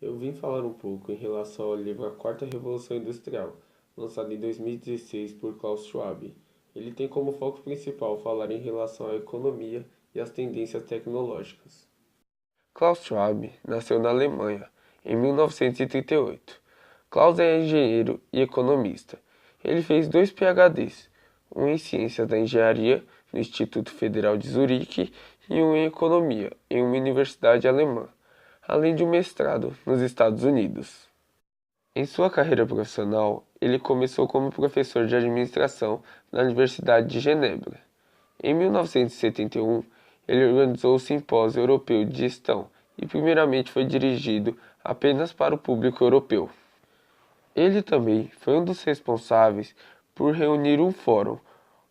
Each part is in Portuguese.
Eu vim falar um pouco em relação ao livro A Quarta Revolução Industrial, lançado em 2016 por Klaus Schwab. Ele tem como foco principal falar em relação à economia e às tendências tecnológicas. Klaus Schwab nasceu na Alemanha em 1938. Klaus é engenheiro e economista. Ele fez dois PhDs, um em Ciências da Engenharia no Instituto Federal de Zurique e um em Economia em uma universidade alemã, além de um mestrado nos Estados Unidos. Em sua carreira profissional, ele começou como professor de administração na Universidade de Genebra. Em 1971, ele organizou o Simpósio Europeu de Gestão e primeiramente foi dirigido apenas para o público europeu. Ele também foi um dos responsáveis por reunir um fórum,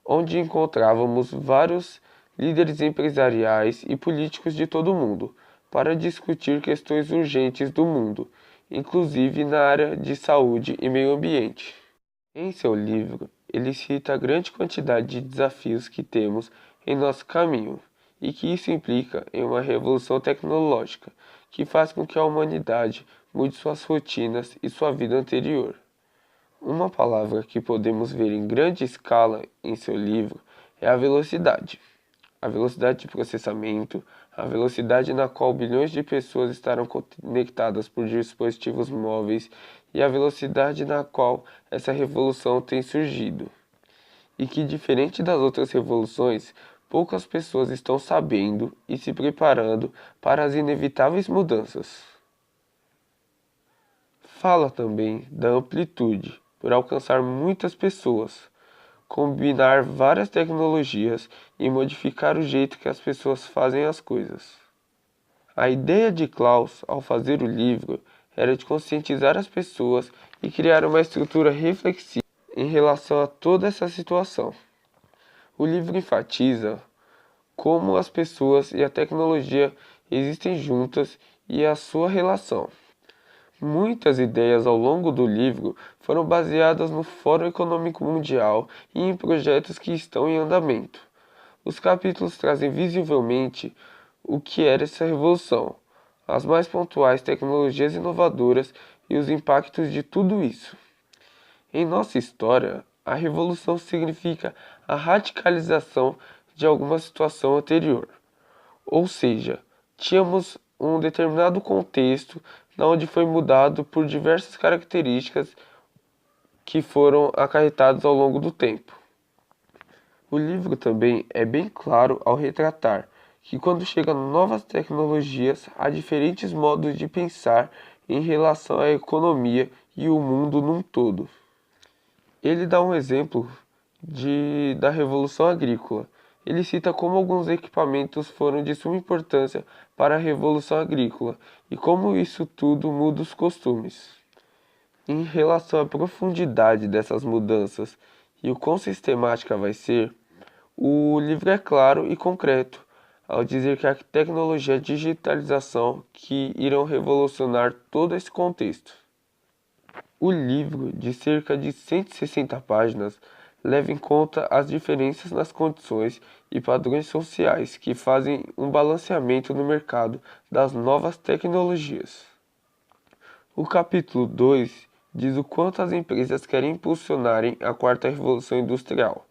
onde encontrávamos vários líderes empresariais e políticos de todo o mundo, para discutir questões urgentes do mundo, inclusive na área de saúde e meio ambiente. Em seu livro, ele cita a grande quantidade de desafios que temos em nosso caminho e que isso implica em uma revolução tecnológica que faz com que a humanidade mude suas rotinas e sua vida anterior. Uma palavra que podemos ver em grande escala em seu livro é a velocidade. A velocidade de processamento, a velocidade na qual bilhões de pessoas estarão conectadas por dispositivos móveis e a velocidade na qual essa revolução tem surgido. E que, diferente das outras revoluções, poucas pessoas estão sabendo e se preparando para as inevitáveis mudanças. Fala também da amplitude, por alcançar muitas pessoas, combinar várias tecnologias e modificar o jeito que as pessoas fazem as coisas. A ideia de Klaus ao fazer o livro era de conscientizar as pessoas e criar uma estrutura reflexiva em relação a toda essa situação. O livro enfatiza como as pessoas e a tecnologia existem juntas e a sua relação. Muitas ideias ao longo do livro foram baseadas no Fórum Econômico Mundial e em projetos que estão em andamento. Os capítulos trazem visivelmente o que era essa revolução, as mais pontuais tecnologias inovadoras e os impactos de tudo isso. Em nossa história, a revolução significa a radicalização de alguma situação anterior. Ou seja, tínhamos um determinado contexto onde foi mudado por diversas características que foram acarretadas ao longo do tempo. O livro também é bem claro ao retratar que quando chegam novas tecnologias, há diferentes modos de pensar em relação à economia e o mundo num todo. Ele dá um exemplo da Revolução Agrícola. Ele cita como alguns equipamentos foram de suma importância para a Revolução Agrícola e como isso tudo muda os costumes. Em relação à profundidade dessas mudanças e o quão sistemática vai ser, o livro é claro e concreto ao dizer que a tecnologia e a digitalização que irão revolucionar todo esse contexto. O livro, de cerca de 160 páginas, leva em conta as diferenças nas condições e padrões sociais que fazem um balanceamento no mercado das novas tecnologias. O capítulo 2 diz o quanto as empresas querem impulsionarem a quarta revolução industrial,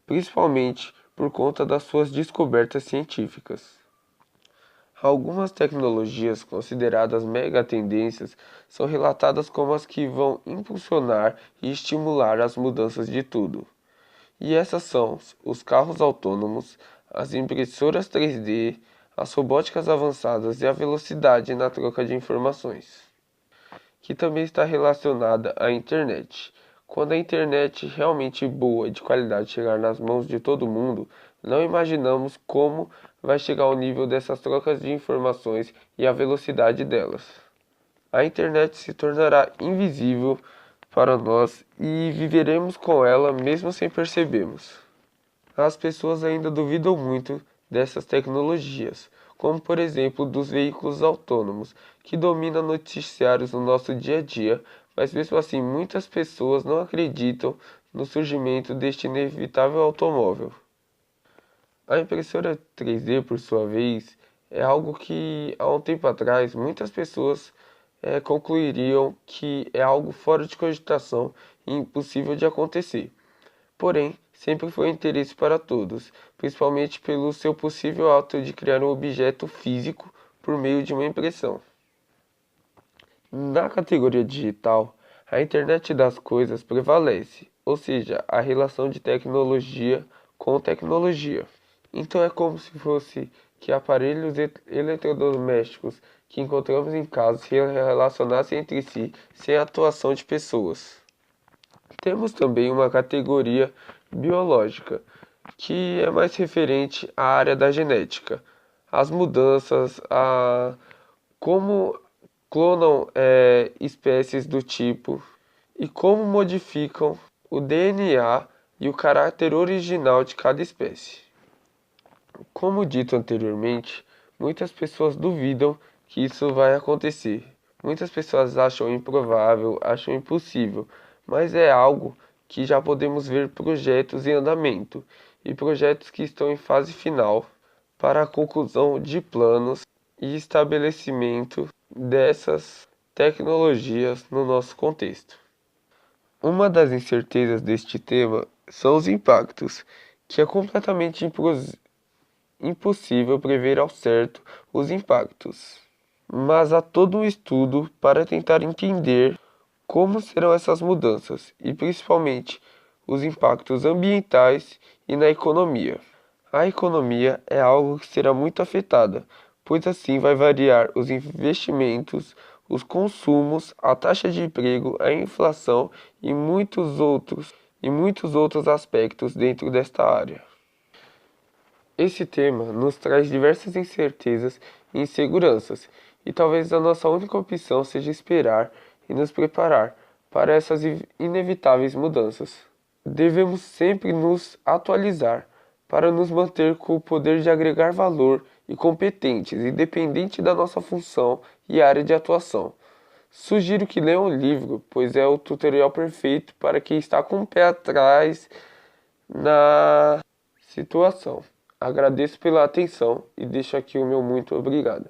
principalmente por conta das suas descobertas científicas. Algumas tecnologias consideradas mega tendências são relatadas como as que vão impulsionar e estimular as mudanças de tudo. E essas são os carros autônomos, as impressoras 3D, as robóticas avançadas e a velocidade na troca de informações, que também está relacionada à internet. Quando a internet realmente boa e de qualidade chegar nas mãos de todo mundo, não imaginamos como vai chegar ao nível dessas trocas de informações e a velocidade delas. A internet se tornará invisível para nós e viveremos com ela mesmo sem percebermos. As pessoas ainda duvidam muito dessas tecnologias, como por exemplo dos veículos autônomos, que dominam noticiários no nosso dia a dia, mas mesmo assim muitas pessoas não acreditam no surgimento deste inevitável automóvel. A impressora 3D, por sua vez, é algo que há um tempo atrás muitas pessoas concluiriam que é algo fora de cogitação e impossível de acontecer. Porém, sempre foi um interesse para todos, principalmente pelo seu possível ato de criar um objeto físico por meio de uma impressão. Na categoria digital, a internet das coisas prevalece, ou seja, a relação de tecnologia com tecnologia. Então é como se fosse que aparelhos eletrodomésticos que encontramos em casa se relacionassem entre si sem a atuação de pessoas. Temos também uma categoria biológica, que é mais referente à área da genética, as mudanças, a como clonam espécies do tipo e como modificam o DNA e o caráter original de cada espécie. Como dito anteriormente, muitas pessoas duvidam que isso vai acontecer. Muitas pessoas acham improvável, acham impossível, mas é algo que já podemos ver projetos em andamento e projetos que estão em fase final para a conclusão de planos e estabelecimento dessas tecnologias no nosso contexto. Uma das incertezas deste tema são os impactos, que é completamente impossível prever ao certo os impactos, mas há todo um estudo para tentar entender como serão essas mudanças e principalmente os impactos ambientais e na economia. A economia é algo que será muito afetada, pois assim vai variar os investimentos, os consumos, a taxa de emprego, a inflação e muitos outros aspectos dentro desta área. Esse tema nos traz diversas incertezas e inseguranças, e talvez a nossa única opção seja esperar e nos preparar para essas inevitáveis mudanças. Devemos sempre nos atualizar para nos manter com o poder de agregar valor e competentes, independente da nossa função e área de atuação. Sugiro que leiam o livro, pois é o tutorial perfeito para quem está com o pé atrás na situação. Agradeço pela atenção e deixo aqui o meu muito obrigado.